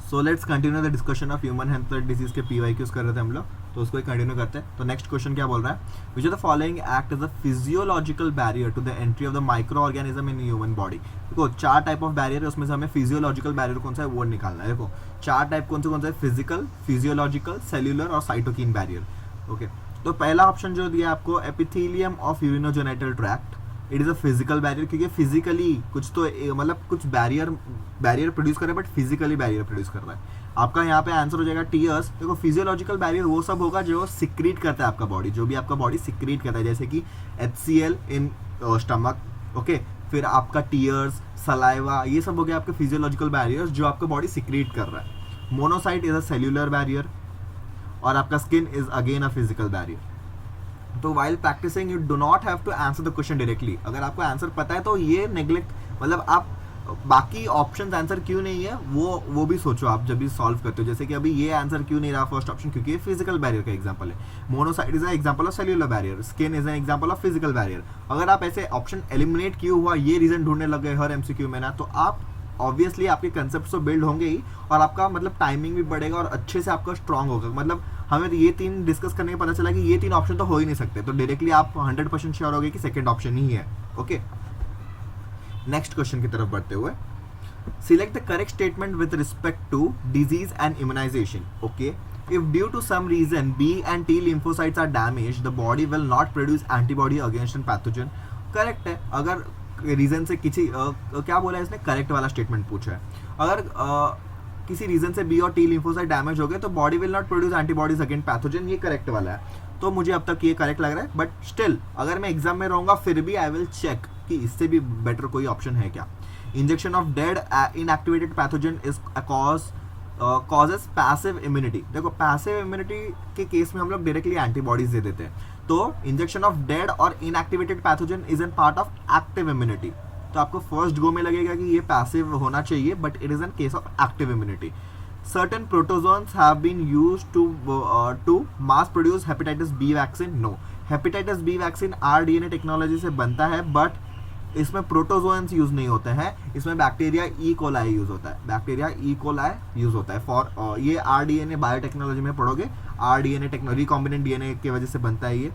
So let's continue the discussion of human health disease के PYQs कर रहे थे हम लोग, तो उसको कंटिन्यू करते हैं। तो नेक्स्ट क्वेश्चन क्या बोल रहा है, which are the following act as a physiological barrier to the entry of the micro organism in human body. देखो 4 टाइप ऑफ बैरियर है, उसमें से हमें फिजियोलॉजिकल बैरियर कौन सा है वो निकालना है। देखो 4 टाइप कौन सा है, फिजिकल, फिजियोलॉजिकल, सेल्यूलर और साइटोकिन बैरियर। ओके, तो पहला ऑप्शन जो दिया आपको epithelium of urinogenital tract, it is a physical barrier, क्योंकि फिजिकली कुछ तो मतलब कुछ बैरियर प्रोड्यूस कर रहा है, बट फिजिकली बैरियर प्रोड्यूस कर रहा है। आपका यहाँ पे आंसर हो जाएगा टीयर्स। देखो फिजियोलॉजिकल बैरियर वो सब होगा जो सिक्रीट करता है आपका बॉडी, जो भी आपका बॉडी सिक्रीट करता है, जैसे कि HCl इन स्टमक, ओके, फिर आपका टीयर्स, सलाइवा, ये सब हो गया आपके फिजियोलॉजिकल बैरियर्स जो आपका बॉडी सिक्रीट कर रहा है। Monocyte is a cellular barrier, और आपका skin is again a physical barrier. तो while practising you do not have to answer the question directly. अगर आपको आंसर पता है तो ये नेग्लेक्ट, मतलब आप बाकी ऑप्शंस आंसर क्यों नहीं है वो भी सोचो आप जब भी सॉल्व करते हो। जैसे कि अभी ये आंसर क्यों नहीं रहा फर्स्ट ऑप्शन, क्योंकि ये फिजिकल बैरियर का एग्जांपल है। Monocyte is an example of cellular barrier, skin is an example of physical barrier. अगर आप ऐसे ऑप्शन एलिमिनेट क्यों हुआ ये रीजन ढूंढने लग गए हर MCQ में ना, तो आप ऑब्वियसली आपके कंसेप्ट तो बिल्ड होंगे ही, और आपका मतलब टाइमिंग भी बढ़ेगा और अच्छे से आपका स्ट्रांग होगा। मतलब हमें तो ये 3 डिस्कस करने में पता चला कि ये 3 ऑप्शन तो हो ही नहीं सकते, तो डायरेक्टली आप 100% श्योर हो गए कि सेकंड ऑप्शन ही है। ओके, नेक्स्ट क्वेश्चन की तरफ बढ़ते हुए, select the correct statement with respect to disease and immunisation. Okay, if due to some reason B and T lymphocytes are damaged, the body will not produce antibody against a pathogen. Correct है। अगर reason से किसी क्या बोला है इसने, correct वाला statement पूछा है। अगर किसी रीजन से B और T लिम्फोसाइट डैमेज हो गए तो body will not produce antibodies against pathogen, ये करेक्ट वाला है। तो मुझे अब तक ये करेक्ट लग रहा है, बट स्टिल अगर मैं एग्जाम में रहूंगा फिर भी आई विल चेक कि इससे भी बेटर कोई ऑप्शन है क्या। Injection of dead inactivated pathogen is causes passive immunity. देखो पैसिव इम्यूनिटी के केस में हम लोग डायरेक्टली एंटीबॉडीज दे देते हैं, तो इंजेक्शन ऑफ डेड और inactivated pathogen is an part of active immunity. तो आपको फर्स्ट गो में लगेगा कि ये पैसिव होना चाहिए, but it is an case of active immunity. Certain protozoans have been used to mass produce hepatitis B vaccine. No, hepatitis B vaccine RDNA technology से बनता है, बट इसमें प्रोटोजोन्स यूज नहीं होते हैं, इसमें बैक्टीरिया E. coli यूज होता है, बैक्टीरिया E. coli यूज होता है फॉर ये RDNA बायोटेक्नोलॉजी में पढ़ोगे, RDNA टेक्नोलॉजी रिकॉम्बिनेंट DNA की वजह से बनता है ये।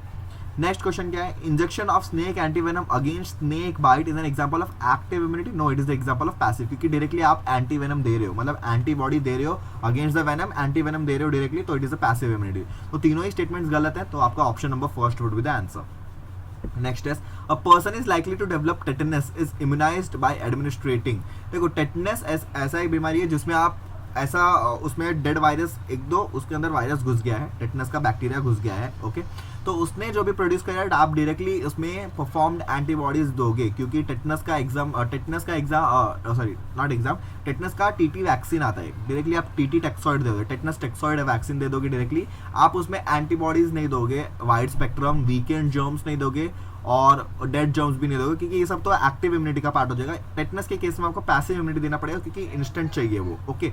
नेक्स्ट क्वेश्चन क्या है, injection of snake antivenom against snake bite is an example of active immunity. No, it is the example of passive, क्योंकि डायरेक्टली आप एंटीवेनम दे रहे हो, मतलब एंटीबॉडी दे रहे हो अगेंस्ट द वेनम, एंटीवेनम दे रहे हो डायरेक्टली, तो it is a passive immunity. तो तीनों ही स्टेटमेंट्स गलत है, तो आपका option number first would be the answer. Next is a person is likely to develop tetanus is immunised by administrating. देखो टेटनस ऐसा एक बीमारी है जिसमें आप ऐसा उसमें डेड वायरस एक दो उसके अंदर वायरस घुस गया है, टेटनस का बैक्टीरिया घुस गया है। ओके, तो उसने जो भी प्रोड्यूस किया है आप डायरेक्टली उसमें परफॉर्म्ड एंटीबॉडीज दोगे, क्योंकि टेटनस का TT वैक्सीन आता है, डायरेक्टली आप TT टैक्सॉइड दोगे, टेटनस टैक्सॉइड वैक्सीन दे दोगे डायरेक्टली, आप उसमें एंटीबॉडीज नहीं दोगे, वाइड स्पेक्ट्रम वीकेंड जर्म्स नहीं दोगे और डेड जर्म्स भी नहीं दोगे, क्योंकि ये सब तो एक्टिव इम्यूनिटी का पार्ट हो जाएगा। टेटनस के केस में आपको पैसिव इम्यूनिटी देना पड़ेगा, क्योंकि इंस्टेंट चाहिए वो। ओके,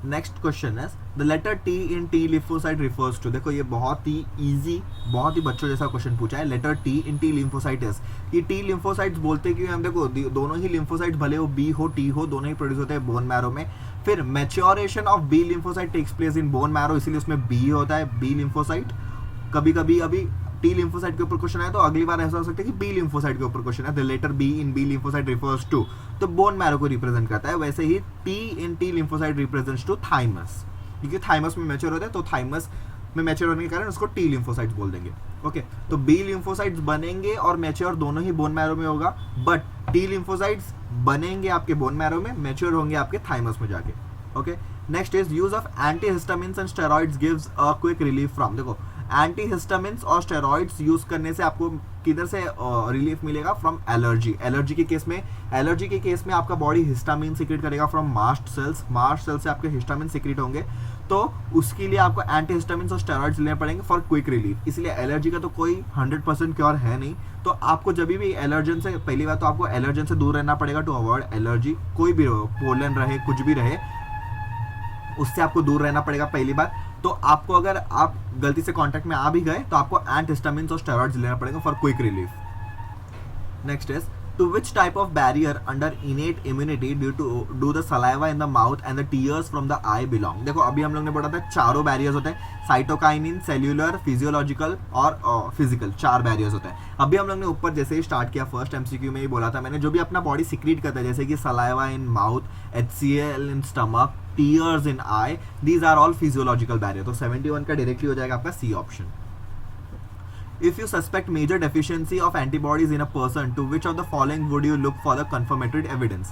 नेक्स्ट क्वेश्चन है the letter T in T lymphocyte refers to. देखो ये बहुत ही इजी, बहुत ही बच्चों जैसा क्वेश्चन पूछा है। Letter T in T lymphocytes, ये T लिम्फोसाइट्स बोलते क्यों हम, देखो दोनों ही लिम्फोसाइट्स भले वो B हो T हो, दोनों ही प्रोड्यूस होते हैं बोन मैरो में। फिर maturation of B lymphocyte takes place in bone marrow, इसीलिए उसमें B होता है, B लिम्फोसाइट। कभी कभी अभी T लिम्फोसाइट के ऊपर क्वेश्चन है तो अगली बार ऐसा हो सकता है कि B लिम्फोसाइट के ऊपर क्वेश्चन है, the letter B in B lymphocyte refers to, तो बोन मैरो को रिप्रेजेंट करता है। वैसे ही T in T lymphocyte represents to thymus, क्योंकि थाइमस में मैच्योर होता है, तो थाइमस में मैच्योर होने के कारण उसको T लिम्फोसाइट्स बोल देंगे। ओके, तो B लिम्फोसाइट्स बनेंगे और मैच्योर दोनों ही बोन मैरो में होगा, बट T लिम्फोसाइट्स बनेंगे आपके बोन मैरो में, मैच्योर होंगे आपके थाइमस में जाके। Okay, next is use of antihistamines and steroids gives a quick relief from. देखो एंटीहिस्टामिन्स और स्टेरॉइड्स यूज करने से आपको किधर से रिलीफ मिलेगा, फ्रॉम एलर्जी। एलर्जी के केस में आपका बॉडी हिस्टामिन सीक्रेट करेगा from mast cells, mast cell से आपके हिस्टामिन सीक्रेट होंगे, तो उसके लिए आपको एंटीहिस्टामिन्स और स्टेरॉइड्स लेने पड़ेंगे फॉर क्विक रिलीफ। इसलिए एलर्जी का तो कोई 100% क्योर है नहीं, तो आपको जब भी एलर्जन से, पहली बात तो आपको एलर्जन से दूर रहना पड़ेगा टू अवॉइड एलर्जी, कोई भी हो, पोलन रहे कुछ भी रहे, उससे आपको दूर रहना पड़ेगा पहली बात। तो आपको अगर आप गलती से कांटेक्ट में आ भी गए तो आपको एंटीहिस्टामिन्स और स्टेरॉइड्स लेना पड़ेगा for quick relief. Next is To which type of barrier under innate immunity due to do the saliva in the mouth and the tears from the eye belong? देखो अभी हम लोग ने पढ़ा था चारों बैरियर्स होते हैं, साइटोकाइनिन, सेल्यूलर, फिजियोलॉजिकल और फिजिकल, 4 बैरियर्स होते हैं. अभी हम लोग ने ऊपर जैसे ही स्टार्ट किया फर्स्ट एमसीक्यू में ही बोला था मैंने, जो भी अपना बॉडी सिक्रीट करता है जैसे कि saliva in mouth, HCl in stomach, tears in eye, these are all physiological barrier. तो 71 का डायरेक्टली हो जाएगा आपका C option. If you suspect major deficiency of antibodies in a person, to which of the following would you look for the confirmatory evidence?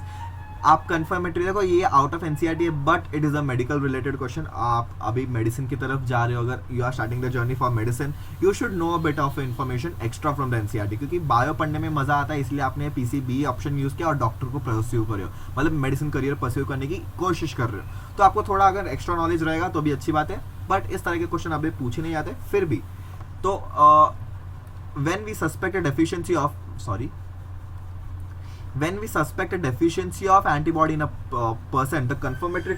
आप confirmatory देखो ये out of NCERT है, but it is a medical related question. आप अभी medicine की तरफ जा रहे हो, अगर you are starting the journey for medicine, you should know a bit of information extra from the NCERT, क्योंकि बायो पढ़ने में मजा आता है, इसलिए आपने PCB ऑप्शन यूज़ किया और डॉक्टर को परस्यू कर रहे हो, मतलब मेडिसिन करियर परस्यू करने की कोशिश कर रहे हो, तो आपको थोड़ा अगर एक्स्ट्रा नॉलेज रहेगा तो भी अच्छी बात है, बट इस तरह के क्वेश्चन अभी पूछे नहीं जाते फिर भी. तो when we suspect a deficiency of antibody in a person, the confirmatory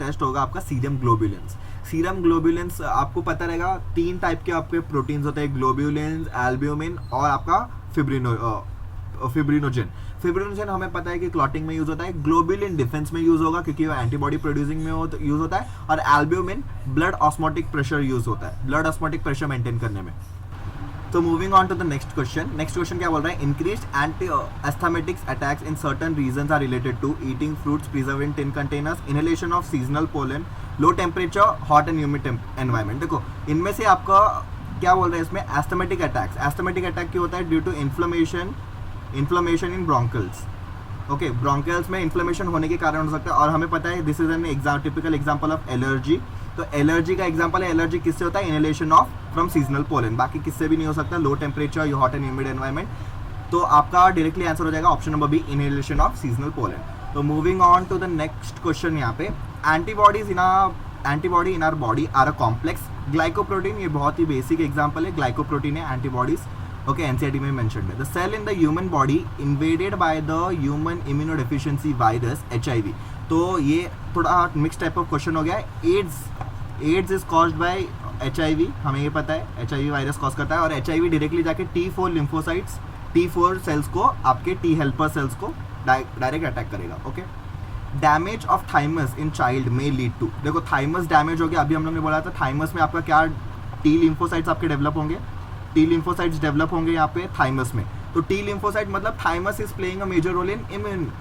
test होगा आपका सीरम ग्लोबुलिन्स. सीरम ग्लोबुलिन्स आपको पता रहेगा 3 टाइप के आपके प्रोटीन्स होते हैं, ग्लोबुलिन्स, एल्ब्यूमिन और आपका फिब्रिनोजन. फिब्रिनोजन हमें पता है कि क्लॉटिंग में यूज होता है, ग्लोबुलिन डिफेंस में यूज होगा क्योंकि वो एंटीबॉडी प्रोड्यूसिंग में यूज होता है, और albumin blood osmotic pressure use होता है, ब्लड ऑस्मोटिक प्रेशर मेंटेन करने में. तो moving on to the next question क्या बोल रहा है? Increased asthmatics attacks in certain regions are related to eating fruits preserved in tin containers, inhalation of seasonal pollen, low temperature, hot and humid environment. देखो इनमें से आपका क्या बोल रहे हैं इसमें? एस्थमेटिक अटैक क्यों होता है? Due to inflammation in bronchioles. Okay, bronchioles में इन्फ्लेमेशन होने के कारण हो सकता है, और हमें पता है this is an typical example of allergy. तो एलर्जी का एग्जांपल है, एलर्जी किससे होता है? Inhalation of from seasonal pollen, बाकी किससे भी नहीं हो सकता, लो टेम्परेचर या हॉट एंड ह्यूमिड एनवायरनमेंट. तो आपका डायरेक्टली आंसर हो जाएगा option number B, inhalation of seasonal pollen. तो moving on to the next question, यहाँ पे antibody in our body are a complex glycoprotein. ये बहुत ही बेसिक एग्जाम्पल है, ग्लाइकोप्रोटीन है एंटीबॉडीज. ओके, एनसीईआरटी में मेंशन्ड है. The cell in the human body invaded by the human immunodeficiency virus HIV. तो ये थोड़ा मिक्स टाइप ऑफ क्वेश्चन हो गया है. AIDS is caused by HIV, हमें ये पता है HIV वायरस कॉज करता है, और HIV डायरेक्टली जाके T4 लिम्फोसाइट्स, T4 सेल्स को, आपके T हेल्पर सेल्स को डायरेक्ट अटैक करेगा. Okay, damage of thymus in child में लीड टू. देखो थाइमस डैमेज हो गया, अभी हम लोग ने बोला था थाइमस में आपका क्या T लिम्फोसाइट्स आपके डेवलप होंगे, T लिम्फोसाइट्स डेवलप होंगे यहाँ पे थाइमस में. तो T लिम्फोसाइट मतलब thymus is playing a major role in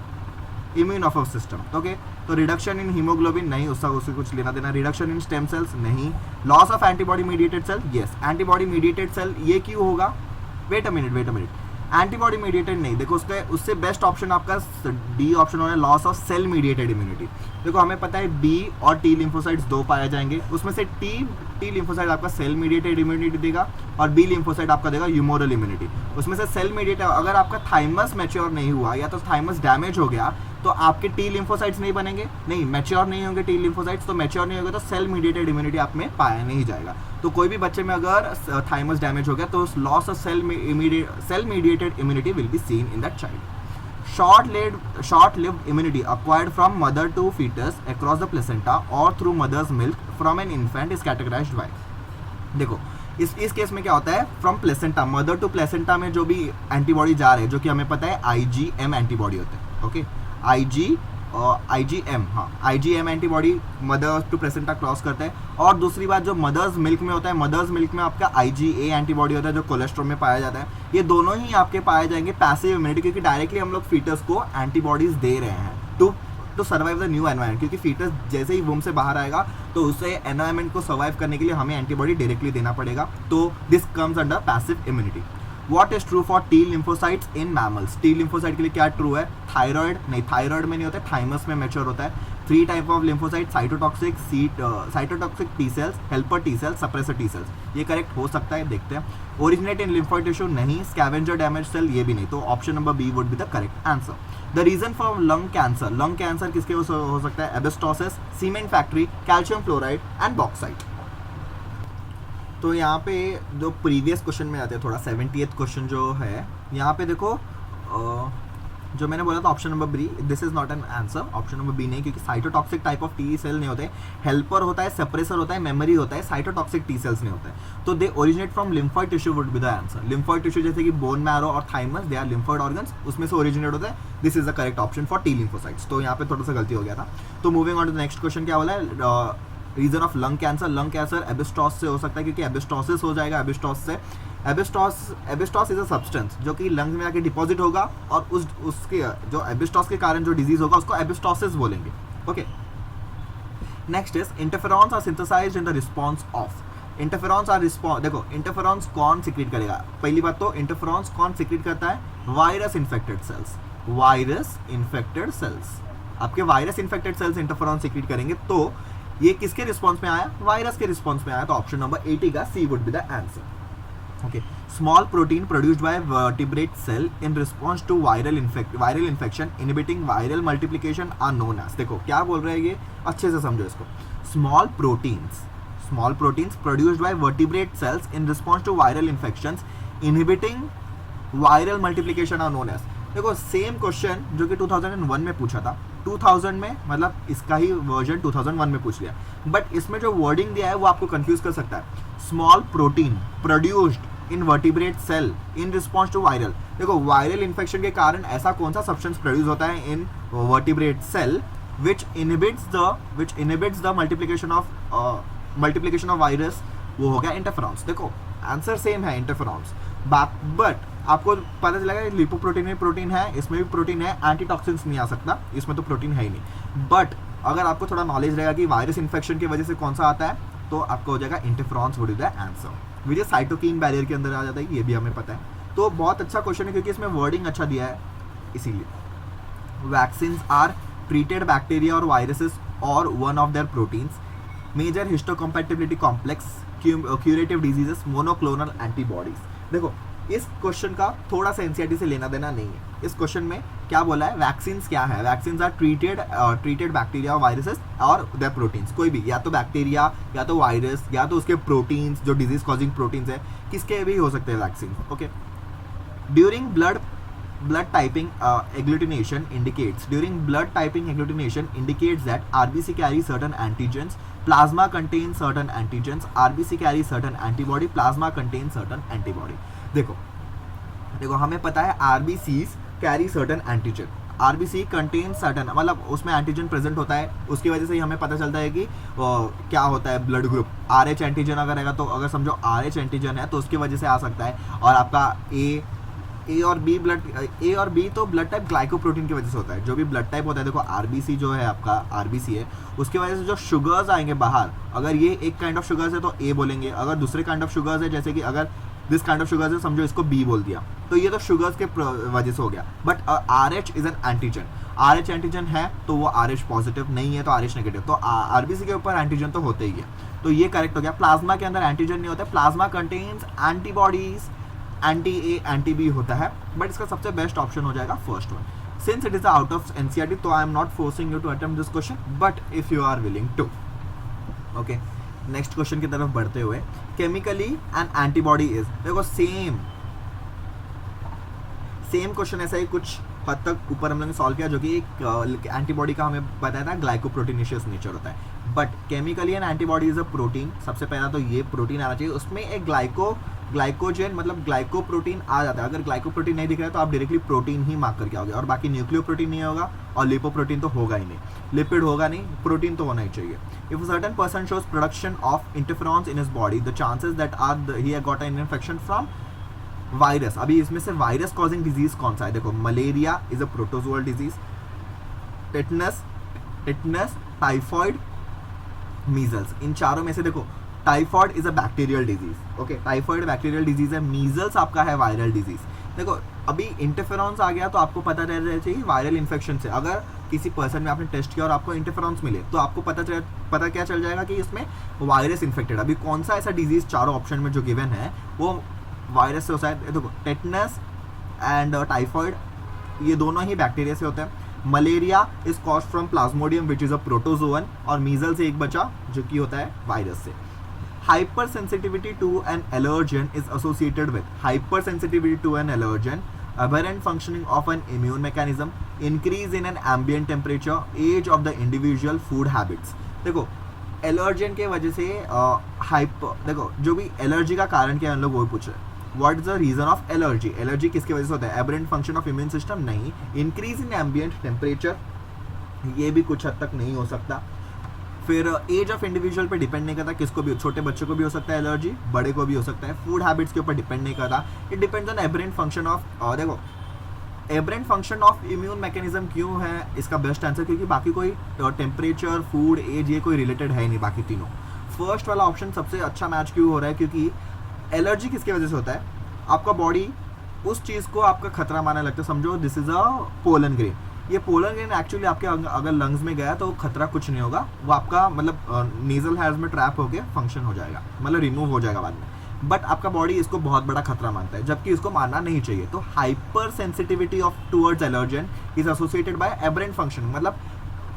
immune of system. Okay, तो रिडक्शन इन हीमोग्लोबिन नहीं, उससे कुछ लेना देना. रिडक्शन इन स्टेम सेल्स नहीं. Loss of antibody mediated cell, yes antibody mediated cell, ये क्यों होगा? Wait a minute, antibody mediated नहीं. देखो उससे बेस्ट ऑप्शन आपका डी ऑप्शन होना है, loss of cell mediated immunity. देखो हमें पता है बी और टी लिम्फोसाइट्स 2 पाए जाएंगे, उसमें से टी लिम्फोसाइट आपका सेल मीडिएटेड इम्यूनिटी देगा और बी लिम्फोसाइट आपका देगा ह्यूमोरल इम्यूनिटी. उसमें से सेल मीडिएटेड, अगर आपका थाइमस मैच्योर नहीं हुआ या तो थाइमस डैमेज हो गया तो आपके टी लिम्फोसाइट्स नहीं बनेंगे, नहीं मैच्योर नहीं होंगे टी लिम्फोसाइट्स, तो मैच्योर नहीं होगा तो सेल मीडिएटेड इम्यूनिटी आप में पाया नहीं जाएगा. तो कोई भी बच्चे में अगर थाइमस डैमेज हो गया तो loss of cell mediated immunity will be seen in that child. Short-lived immunity acquired from mother to fetus across the placenta or through mother's milk from an infant is categorized by. देखो इस case में क्या होता है? From placenta, mother to placenta में जो भी antibody जा रहे हैं, जो कि हमें पता है IgM एंटीबॉडी होता है. ओके, IgM, हाँ IgM antibody mother to placenta cross करता है. और दूसरी बात जो मदर्स मिल्क में होता है, मदर्स मिल्क में आपका IgA एंटीबॉडी होता है जो कोलेस्ट्रॉल में पाया जाता है. ये दोनों ही आपके पाए जाएंगे पैसिव इम्यूनिटी, क्योंकि डायरेक्टली हम लोग फीटस को एंटीबॉडीज दे रहे हैं to survive the new environment, क्योंकि फीटस जैसे ही वूम से बाहर आएगा तो उसे एनवायरमेंट को सर्वाइव करने के लिए हमें एंटीबॉडी डायरेक्टली देना पड़ेगा. तो this comes under passive immunity. What is true for T lymphocytes in mammals? T lymphocyte के लिए क्या ट्रू है? थायराइड नहीं, थायराइड में नहीं होता है, थाइमस में मैच्योर होता है. 3 type of lymphocyte, cytotoxic T cells, helper T cells, suppressor T cells. ये करेक्ट हो सकता है, देखते हैं. ओरिजिनेट इन लिम्फोइड टिश्यू नहीं. स्कैवेंजर डैमेज सेल, ये भी नहीं. तो option number B would be the correct answer. The reason for lung cancer किसके हो सकता है? Asbestosis, cement factory, calcium fluoride and bauxite. तो यहाँ पे जो प्रीवियस क्वेश्चन में आते हैं, थोड़ा 70th क्वेश्चन जो है यहाँ पे देखो जो मैंने बोला था option number B, this is not an answer, option number B नहीं, क्योंकि cytotoxic type of T cell नहीं होते, हेल्पर होता है, सप्रेसर होता है, मेमोरी होता है, साइटोटॉक्सिक टी सेल्स नहीं होते हैं। तो they originate from lymphoid tissue would be the answer. Lymphoid tissue जैसे कि बोन मैरो और thymus, they are lymphoid organs, उसमें से ओरिजिनेट होता है। This is the correct option for T lymphocytes. तो यहाँ पे थोड़ा सा गलती हो गया था। तो moving on to the next question, क्या बोला है reason of lung cancer. Lung cancer asbestos से हो सकता है, क्योंकि एबिस्टॉसिस हो जाएगा एबिस्टॉस से। एबिस्टॉस इज अ सब्सटेंस जो कि लंग में आके डिपॉजिट होगा, और उसके जो एबिस्टॉस के कारण जो डिजीज होगा उसको एबिस्टॉसिस बोलेंगे। Okay, next is interferons are synthesized in the response of. Interferons are response, देखो इंटरफेरॉन्स कौन सिक्रीट करेगा, पहली बात तो इंटरफेरॉन्स कौन सिक्रीट करता है, virus infected cells. Virus infected cells, आपके virus infected cells interferon secrete करेंगे। तो ये किसके रिस्पॉन्स में आया, वायरस के रिस्पॉन्स में आया। तो ऑप्शन नंबर 80 का C would be the answer. Okay, small protein produced by vertebrate cell in response to viral infection inhibiting viral multiplication are known as। देखो क्या बोल रहे हैं ये, अच्छे से समझो इसको। small proteins produced by vertebrate cells in response to viral infections inhibiting viral multiplication are known as। देखो सेम क्वेश्चन जो कि 2001 में पूछा था, 2000 में मतलब इसका ही वर्जन 2001 में पूछ लिया, बट इसमें जो वर्डिंग दिया है वो आपको कंफ्यूज कर सकता है। Small protein produced in vertebrate cell in response to viral. देखो वायरल इन्फेक्शन के कारण ऐसा कौन सा सब्सटेंस प्रोड्यूस होता है in vertebrate cell which inhibits the multiplication of virus, वो हो गया इंटरफेरॉन्स। देखो आंसर सेम है इंटरफेरॉन्स, बट आपको पता चलेगा लिपोप्रोटीन में प्रोटीन है, इसमें भी प्रोटीन है, एंटीटॉक्सिन्स नहीं आ सकता, इसमें तो प्रोटीन है ही नहीं। बट अगर आपको थोड़ा नॉलेज रहेगा कि वायरस इन्फेक्शन की वजह से कौन सा आता है, तो आपको हो जाएगा interferons would be the answer, which is cytokine barrier के अंदर आ जाता है, ये भी हमें पता है। तो बहुत अच्छा क्वेश्चन है क्योंकि इसमें वर्डिंग अच्छा दिया है, इसीलिए। वैक्सीन्स आर ट्रीटेड बैक्टीरिया और वायरसेस और one of their proteins, major histocompatibility complex, curative diseases, monoclonal antibodies. देखो इस क्वेश्चन का थोड़ा सा एनसीईआरटी से लेना देना नहीं है। इस क्वेश्चन में क्या बोला है, वैक्सीन्स क्या है, वैक्सीन्स आर ट्रीटेड बैक्टीरिया और वायरसेस और देयर प्रोटीन्स, कोई भी, या तो बैक्टीरिया या तो वायरस या तो उसके प्रोटीन्स जो डिजीज कॉजिंग प्रोटीन्स है, किसके भी हो सकते हैं vaccine. Okay, during blood typing agglutination indicates that RBC carries certain antigens, plasma contains certain antigens, RBC carries certain antibody, plasma contains certain antibody। देखो हमें पता है RBCs carry certain antigen, RBC contains certain, मतलब उसमें antigen present होता है, उसकी वजह से ही हमें पता चलता है कि क्या होता है ब्लड ग्रुप। RH एंटीजन अगर रहेगा, तो अगर समझो RH एंटीजन है तो उसकी वजह से आ सकता है। और आपका ए और बी तो ब्लड टाइप ग्लाइकोप्रोटीन की वजह से होता है। जो भी ब्लड टाइप होता है, देखो आरबीसी जो है आपका, आरबीसी है, उसकी वजह से जो शुगर्स आएंगे बाहर, अगर ये एक काइंड ऑफ शुगर्स है तो ए बोलेंगे, अगर दूसरे काइंड ऑफ शुगर्स है, जैसे कि अगर दिस काइंड ऑफ शुगर्स है, समझो इसको बी बोल दिया, तो ये तो शुगर्स के वजह से हो गया। But RH is an antigen, RH antigen है तो वो RH पॉजिटिव, नहीं है तो RH नेगेटिव, तो आरबीसी के ऊपर एंटीजन तो होते ही है, तो ये करेक्ट हो गया। प्लाज्मा के अंदर एंटीजन नहीं होता, plasma contains antibodies, anti A anti B होता है, बट इसका सबसे बेस्ट ऑप्शन हो जाएगा first one. Since it is out of NCERT, तो I am not forcing you to attempt this question, but if you are willing to. Okay, next question की तरफ बढ़ते हुए, केमिकली एन एंटीबॉडी इज, देखो same question ऐसा ही कुछ हद तक ऊपर हम लोगों ने सॉल्व किया, जो कि एक एंटीबॉडी का हमें बताया था ग्लाइकोप्रोटीनेशियस नेचर होता है। But chemically an antibody is a protein, सबसे पहला तो ये प्रोटीन आना चाहिए, उसमें एक ग्लाइकोजन मतलब ग्लाइकोप्रोटीन आ जाता है। अगर ग्लाइकोप्रोटीन नहीं दिख रहा है तो आप डायरेक्टली प्रोटीन ही मार्क करके आओगे, और बाकी न्यूक्लियोप्रोटीन नहीं होगा और लिपोप्रोटीन तो होगा ही नहीं, लिपिड होगा नहीं, प्रोटीन तो होना ही चाहिए। If a certain person shows production of interferons in his body, the chances that are he has got an infection from virus. अभी इसमें से वायरस कॉजिंग डिजीज कौन सा है, देखो malaria is a protozoal disease, tetanus, typhoid, measles. इन चारों में से देखो typhoid is a bacterial disease. Okay, typhoid bacterial disease है, मीजल्स आपका है वायरल डिजीज। देखो अभी इंटरफेरॉन्स आ गया तो आपको पता रहना चाहिए वायरल इन्फेक्शन से, अगर किसी पर्सन में आपने टेस्ट किया और आपको इंटरफेरॉन्स मिले तो आपको पता क्या चल जाएगा कि इसमें वायरस इन्फेक्टेड। अभी कौन सा ऐसा डिजीज चारों ऑप्शन में जो गिवन है वो वायरस से होता है। देखो टेटनस एंड टाइफॉइड ये दोनों ही बैक्टीरिया से होते हैं। Malaria is caused from Plasmodium which is a protozoan, और मीजल से एक बचा जो कि होता है वायरस से। Hyper sensitivity to an allergen is associated with, hyper sensitivity to an allergen aberrant functioning of an immune mechanism, increase in an ambient temperature, age of the individual, food habits. देखो allergen के वजह से देखो जो भी allergy का कारण क्या है हम लोग वो पूछ रहे हैं. What is the reason of allergy. Allergy किसकी वजह से होता है. Aberrant function of immune system नहीं. इंक्रीज इन एम्बिएंट टेम्परेचर, ये भी कुछ हद तक नहीं हो सकता. फिर एज ऑफ इंडिविजुअल पे डिपेंड नहीं करता, किसको भी, छोटे बच्चों को भी हो सकता है एलर्जी, बड़े को भी हो सकता है. फूड हैबिट्स के ऊपर डिपेंड नहीं करता. It depends on aberrant function of. देखो aberrant function of immune mechanism क्यों है इसका बेस्ट आंसर, क्योंकि बाकी कोई टेम्परेचर, फूड, एज ये कोई रिलेटेड है नहीं बाकी तीनों. फर्स्ट वाला ऑप्शन सबसे अच्छा मैच क्यों हो रहा है, क्योंकि एलर्जी किसकी वजह से होता है. आपका बॉडी उस चीज़ को आपका खतरा मानने लगता है. समझो this is a pollen grain. ये पोलन ग्रेन एक्चुअली आपके अगर लंग्स में गया तो खतरा कुछ नहीं होगा, वो आपका मतलब नेजल हेयर्स में ट्रैप होकर फंक्शन हो जाएगा, मतलब रिमूव हो जाएगा बाद में. बट आपका बॉडी इसको बहुत बड़ा खतरा मानता है, जबकि इसको मानना नहीं चाहिए. तो hyper sensitivity of towards allergen is associated by aberrant function. मतलब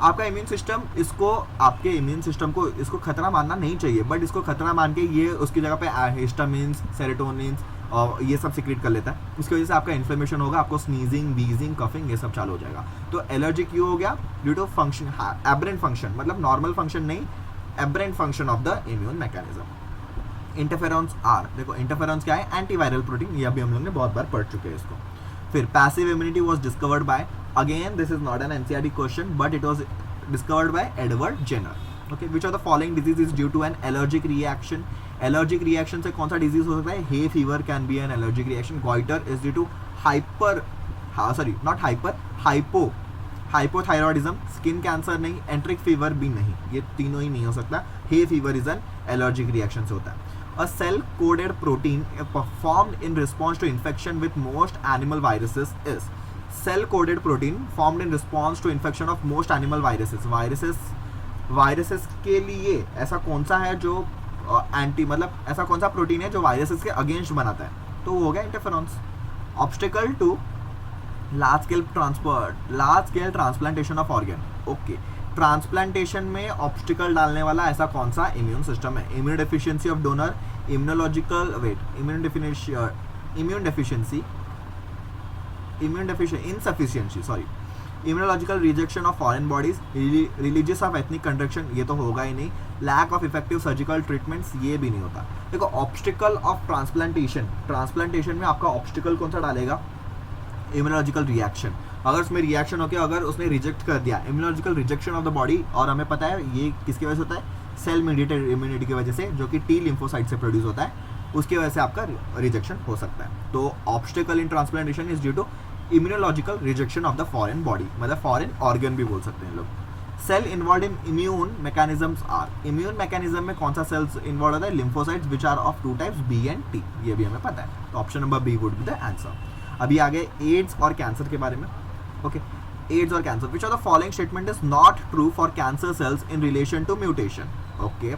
आपका इम्यून सिस्टम इसको, आपके इम्यून सिस्टम को इसको खतरा मानना नहीं चाहिए, बट इसको खतरा मान के ये उसकी जगह पे हिस्टामिन्स, सेरोटोनिन्स और ये सब सीक्रेट कर लेता है. उसकी वजह से आपका इन्फ्लेमेशन होगा, आपको स्नीजिंग, वीजिंग, कफिंग ये सब चालू हो जाएगा. तो एलर्जी क्यों हो गया, due to function, aberrant function, मतलब नॉर्मल फंक्शन नहीं, aberrant function of the immune mechanism. Interferons are, देखो इंटरफेरॉन्स क्या है, एंटीवायरल प्रोटीन, ये अभी हम लोग ने बहुत बार पढ़ चुके हैं इसको. फिर passive immunity was discovered by, again this is not an NCERT question but it was discovered by Edward Jenner. Okay, which of the following disease is due to an allergic reaction. Allergic reaction से कौन सा disease हो सकता है, hay fever can be an allergic reaction. Goitre is due to hypothyroidism. Skin cancer नहीं, enteric fever भी नहीं, ये तीनों ही नहीं हो सकता. Hay fever is an allergic reaction से होता है. A cell-coded protein formed in response to infection with most animal viruses is. Cell-coded protein formed in response to infection of most animal viruses. Viruses के लिए ऐसा कौन सा है जो एंटी, मतलब ऐसा कौन सा प्रोटीन है जो वायरसेस के अगेंस्ट बनाता है, तो वो हो गया interferons. Obstacle to large scale transplantation of organ. Okay, transplantation में ऑब्स्टिकल डालने वाला ऐसा कौन सा इम्यून सिस्टम है. Immune deficiency of donor, immunological rejection of foreign bodies, religious of ethnic construction, ये तो होगा ही नहीं. Lack of effective surgical treatments, ये भी नहीं होता. देखो ऑब्स्टिकल ऑफ ट्रांसप्लांटेशन में आपका ऑब्स्टिकल कौन सा डालेगा, इम्यूनोलॉजिकल रिएक्शन. अगर उसमें रिएक्शन हो गया, अगर उसने रिजेक्ट कर दिया, immunological rejection of the body, और हमें पता है ये किसकी वजह से होता है, सेल मीडिएटेड इम्यूनिटी की वजह से, जो कि टी लिम्फोसाइट से प्रोड्यूस होता है, उसकी वजह से आपका रिजेक्शन हो सकता है. तो obstacle in transplantation is due to immunological rejection of the foreign body, मतलब फॉरेन ऑर्गन भी बोल सकते हैं लोग. Cell involve in immune mechanisms are. Immune mechanism में कौन सा सेल्स इन्वॉल्व होता है, lymphocytes which are of two types, B and T, ये भी हमें पता है. तो option number B would be the answer. अभी आगे एड्स और कैंसर के बारे में. ओके, एड्स और cancer. Which of the following statement is not true for cancer cells in relation to mutation. Okay,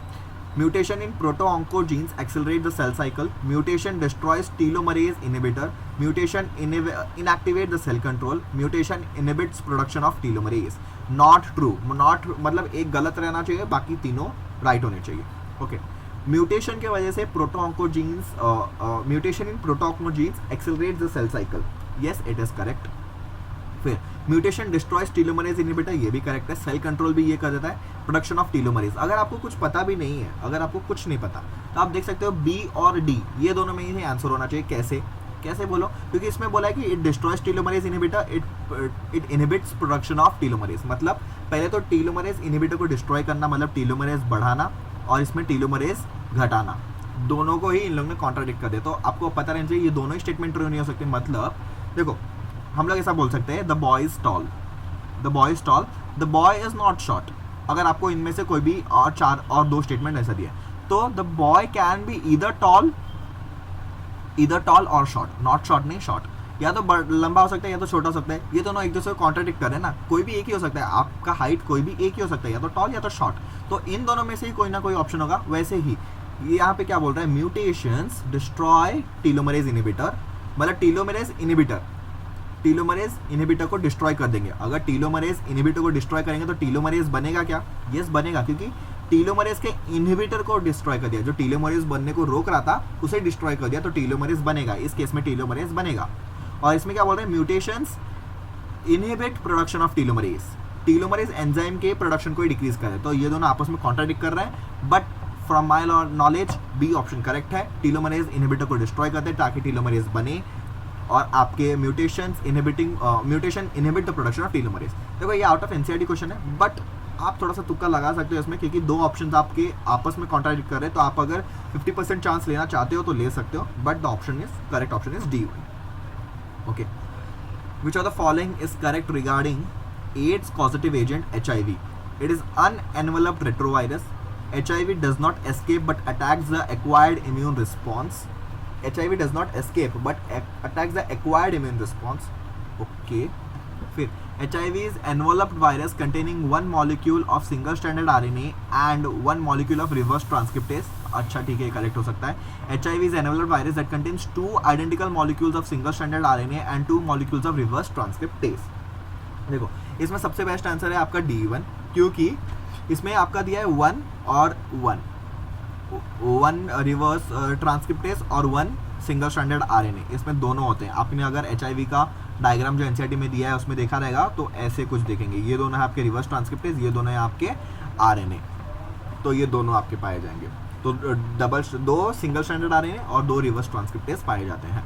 mutation in proto-oncogenes accelerate the cell cycle. Mutation destroys telomerase inhibitor. Mutation inactivate the cell control. Mutation inhibits production of telomerase. Not true. Not मतलब एक गलत रहना चाहिए, बाकी तीनों right होने चाहिए. Okay, mutation के वजह से proto-oncogenes mutation in proto-oncogenes accelerates the cell cycle. Yes, it is correct. फिर म्यूटेशन डिस्ट्रॉयज टीलोमरेज इनहिबिटर, ये भी करेक्ट है. सेल कंट्रोल भी ये कर देता है, प्रोडक्शन ऑफ टीलोमरेज. अगर आपको कुछ पता भी नहीं है, अगर आपको कुछ नहीं पता, तो आप देख सकते हो बी और डी, ये दोनों में ही आंसर होना चाहिए. कैसे बोलो, क्योंकि इसमें बोला है कि it destroys telomerase inhibitor, it inhibits production of telomerase. मतलब पहले तो टीलोमरेज इनहिबिटर को डिस्ट्रॉय करना मतलब टीलोमरेज बढ़ाना, और इसमें टीलोमरेज घटाना, दोनों को ही इन लोगों ने कॉन्ट्राडिक्ट कर दिया. तो आपको पता रहना चाहिए ये दोनों ही स्टेटमेंट ट्रू नहीं हो सकते. मतलब देखो हम लोग ऐसा बोल सकते हैं, the boy is tall, the boy is not short. अगर आपको इनमें से कोई भी और दो स्टेटमेंट ऐसा दिया, तो the boy can be either tall और शॉर्ट, नॉट शॉर्ट नहीं शॉर्ट. या तो लंबा हो सकता है या तो छोटा हो सकता है. ये दोनों एक दूसरे को कॉन्ट्राडिक्ट कर रहे हैं ना, कोई भी एक ही हो सकता है. आपका हाइट कोई भी एक ही हो सकता है, या तो टॉल या तो शॉर्ट. तो इन दोनों में से ही कोई ना कोई ऑप्शन होगा. वैसे ही ये यहाँ पे क्या बोल रहा है, म्यूटेशंस डिस्ट्रॉय टीलोमरेज इनहिबिटर, मतलब टीलोमरेज इनहिबिटर को डिस्ट्रॉय कर देंगे. अगर टीलोमरेज इनहिबिटर को डिस्ट्रॉय करेंगे तो टीलोमरेज बनेगा क्या, यस बनेगा, क्योंकि टीलोमरेज के इनहिबिटर को डिस्ट्रॉय कर दिया, जो टीलोमरेज बनने को रोक रहा था उसे डिस्ट्रॉय कर दिया, तो टीलोमरेज बनेगा. इस केस में टीलोमरेज बनेगा. और इसमें क्या बोल रहे हैं, mutations inhibit production of telomerase, telomerase enzyme के प्रोडक्शन को डिक्रीज करे। तो ये दोनों आपस में कॉन्ट्राडिक्ट कर रहे हैं, but from my knowledge B option correct है। टीलोमरेज इनहिबिटर को डिस्ट्रॉय करते हैं ताकि टीलोमरेज बने और आपके mutation inhibit the production of telomerase. देखो ये आउट ऑफ एनसीईआरटी क्वेश्चन है, बट आप थोड़ा सा तुक्का लगा सकते हो इसमें, क्योंकि दो ऑप्शंस आपके आपस में कॉन्ट्राडिक्ट कर रहे हैं। तो आप अगर 50% चांस लेना चाहते हो तो ले सकते हो, but the option is correct, option is D1। Okay, which of the following is correct regarding AIDS causative agent HIV? It is unenveloped retrovirus. HIV does not escape but attacks the acquired immune response. HIV does not escape but attacks the acquired immune response. Okay. फिर HIV is enveloped virus containing one molecule of single stranded RNA and one molecule of reverse transcriptase. अच्छा ठीक है, correct हो सकता है। HIV is enveloped virus that contains two identical molecules of single stranded RNA and two molecules of reverse transcriptase. देखो इसमें सबसे best answer है आपका D1, क्योंकि इसमें आपका दिया है 1 और 1 रिवर्स ट्रांसक्रिप्टेस और 1 सिंगल स्ट्रैंडेड RNA, इसमें दोनों होते हैं। आपने अगर HIV का डायग्राम जो एनसीईआरटी में दिया है उसमें देखा रहेगा तो ऐसे कुछ देखेंगे, ये दोनों है आपके रिवर्स ट्रांसक्रिप्टेज, ये दोनों है आपके RNA, तो ये दोनों आपके पाए जाएंगे। तो दो सिंगल स्ट्रैंडेड RNA और 2 रिवर्स ट्रांसक्रिप्टेज पाए जाते हैं।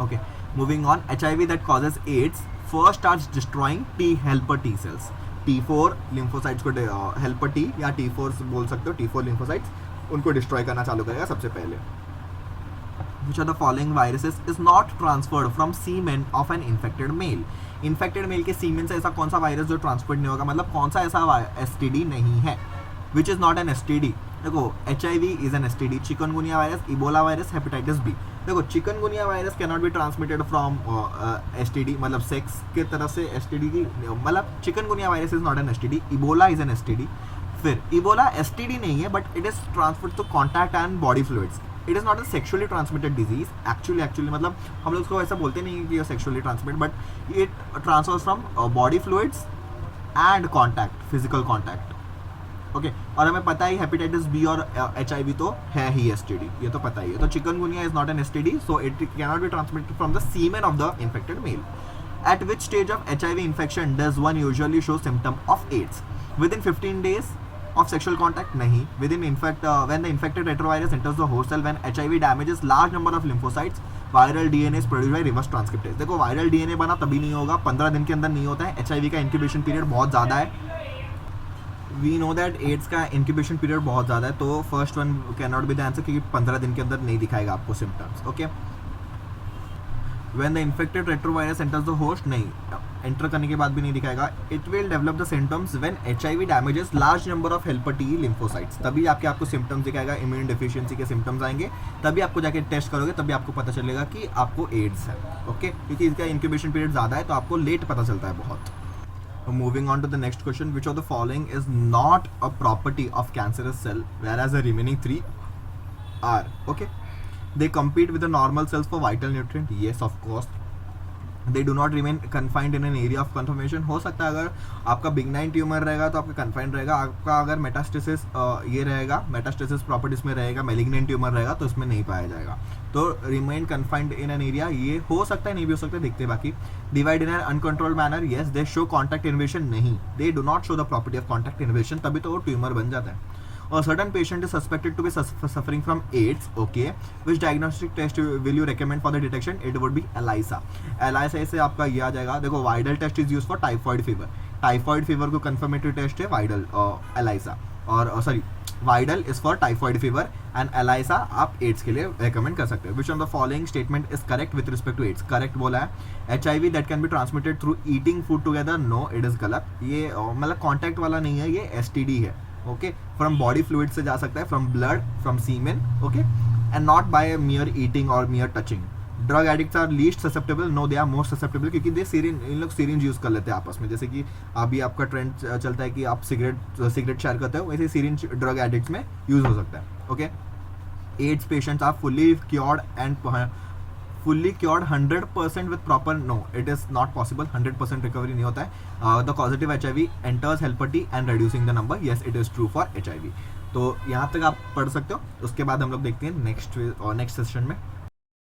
Okay, moving on. HIV that causes AIDS first starts destroying T helper T cells, T4 lymphocytes को हेल्पर T या T4 बोल सकते हो, T4 लिम्फोसाइट्स उनको डिस्ट्रॉय करना चालू करेगा सबसे पहले। Which of the following viruses is not transferred from semen of an infected male? Infected male के semen से ऐसा कौन सा वायरस जो ट्रांसफर नहीं होगा, मतलब कौन सा ऐसा STD नहीं है? Which is not an STD? देखो HIV is an STD, chikungunya virus, Ebola virus, hepatitis B. देखो chikungunya virus can not be transmitted from STD, मतलब सेक्स के तरफ से STD की, मतलब chikungunya virus is not an STD, Ebola is an STD। फिर Ebola STD नहीं है but it is transferred to contact and body fluids. It is not a sexually transmitted disease, actually मतलब हम लोग उसको ऐसा बोलते नहीं कि ये sexually transmitted, but it transfers from body fluids and contact, physical contact. Okay, और हमें पता है हेपेटाइटिस बी और HIV तो है ही STD, ये तो पता ही है। तो chikungunya is not an STD, so it can not be transmitted from the semen of the infected male. At which stage of HIV infection does one usually show symptom of AIDS? Within 15 days of sexual contact? नहीं. When the infected retrovirus enters the host cell, when HIV damages large number of lymphocytes, viral DNA is produced by reverse transcriptase. देखो viral DNA बना तभी नहीं होगा, 15 दिन के अंदर नहीं होता है। HIV का incubation period बहुत ज़्यादा है। We know that AIDS का incubation period बहुत ज़्यादा है, तो first one cannot be the answer क्योंकि 15 दिन के अंदर नहीं दिखाएगा आपको symptoms. Okay. When the infected retrovirus enters the host, नहीं, एंटर करने के बाद भी नहीं दिखाएगा। It will develop the symptoms when HIV damages large number of helper T lymphocytes, तभी आपको symptoms दिखाएगा, immune deficiency के symptoms आएंगे, तभी आपको जाके टेस्ट करोगे, तभी आपको पता चलेगा कि आपको एड्स है। ओके, क्योंकि इसका इंक्यूबेशन पीरियड ज़्यादा है तो आपको लेट पता चलता है बहुत। Moving on to the next question, which of the following is not a property of cancerous cell, whereas the remaining 3 are? Okay. They compete with the normal cells for vital nutrient. Yes, of course. They do not remain confined in an area of conformation. हो सकता है अगर आपका बिगनाइन tumour रहेगा तो आपका confined रहेगा, आपका अगर मेटास्टेसिस ये रहेगा, मेटास्टेसिस प्रॉपर्टीज में रहेगा, मेलिग्नेंट ट्यूमर रहेगा तो इसमें नहीं पाया जाएगा। तो remain confined in an area, ये हो सकता है, नहीं भी हो सकता है, देखते बाकी। Divide in an uncontrolled manner, yes. They show contact invasion, नहीं, they do not show the property of contact invasion, तभी तो वो ट्यूमर बन जाता है। A certain patient is suspected to be suffering from AIDS. Okay, which diagnostic test will you recommend for the detection? It would be ELISA. ELISA से आपका ये आ जाएगा। देखो Widal test is use for typhoid fever, typhoid fever को confirmatory test है Widal ELISA, और sorry Widal is for typhoid fever and ELISA आप एड्स के लिए रिकमेंड कर सकते हो। Which of the following statement is correct with respect to AIDS? Correct बोला है। HIV that can be transmitted through eating food together, no, it is गलत। ये मतलब कॉन्टैक्ट वाला नहीं है, ये STD है। ओके, फ्रॉम बॉडी फ्लूइड से जा सकता है, from blood, from semen, okay, and not by mere eating और mere touching. Drug addicts are least susceptible, no, they are most susceptible, क्योंकि दे इन लोग सिरिंज यूज कर लेते हैं आपस में। जैसे कि अभी आपका ट्रेंड चलता है कि आप सिगरेट शेयर करते हो, वैसे सिरिंज ड्रग एडिक्ट्स में यूज हो सकता है। Okay, AIDS patients are fully cured 100% with proper, no, it is not possible, 100% recovery नहीं होता है। The causative HIV enters helper T and reducing the number, yes, it is true for HIV। तो यहाँ तक आप पढ़ सकते हो, उसके बाद हम लोग देखते हैं नेक्स्ट सेशन में।